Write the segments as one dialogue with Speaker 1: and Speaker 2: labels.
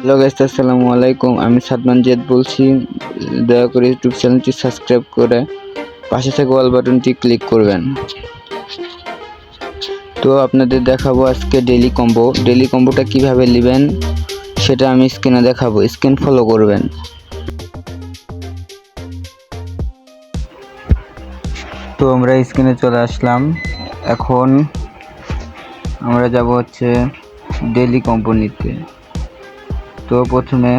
Speaker 1: Hello guys, আসসালামু আলাইকুম। আমি সাদমান জিয়াদ বলছি। দয়া করে ইউটিউব চ্যানেলটি সাবস্ক্রাইব করে পাশে থাকা অল বাটনটি ক্লিক করবেন। তো আপনাদের দেখাবো আজকে ডেইলি কম্বোটা কিভাবে নেবেন সেটা আমি স্ক্রিনে দেখাবো। স্ক্রিন ফলো করবেন। তো আমরা স্ক্রিনে চলে আসলাম। এখন আমরা যাব হচ্ছে ডেইলি কম্বো নিতে। তো প্রথমে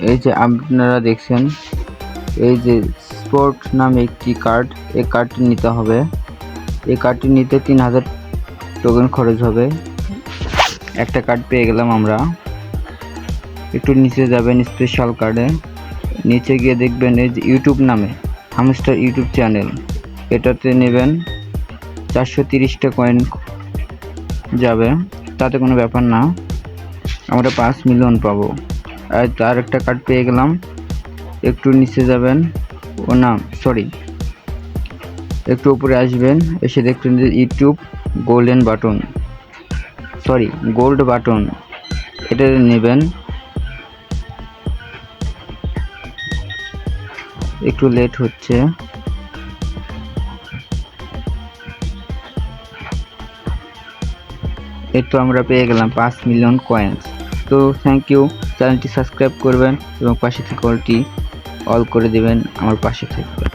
Speaker 1: এই যে আপনারা দেখছেন, এই যে স্পোর্ট নামে একটি কার্ড, এই কার্ডটি নিতে হবে। এই কার্ডটি নিতে 3000 টোকেন খরচ হবে। একটা কার্ড পেয়ে গেলাম আমরা। একটু নিচে যাবেন, স্পেশাল কার্ডে নিচে গিয়ে দেখবেন এই যে ইউটিউব নামে হামস্টার ইউটিউব চ্যানেল, এটাতে নেবেন। 430টা কয়েন যাবে, তাতে কোনো ব্যাপার না, আমরা 5 মিলিয়ন পাবো। আর তার একটা কার্ড পেয়ে গেলাম। একটু নিচে যাবেন, একটু উপরে আসবেন, এসে দেখবেন যে ইউটিউব গোল্ড বাটন, এটা নেবেন। একটু লেট হচ্ছে। এই তো আমরা পেয়ে গেলাম 5 মিলিয়ন কয়েন্স। তো থ্যাংক ইউ। চ্যানেলটি সাবস্ক্রাইব করবেন এবং পাশে থেকে অল করে দিবেন, আমার পাশে থাকবেন।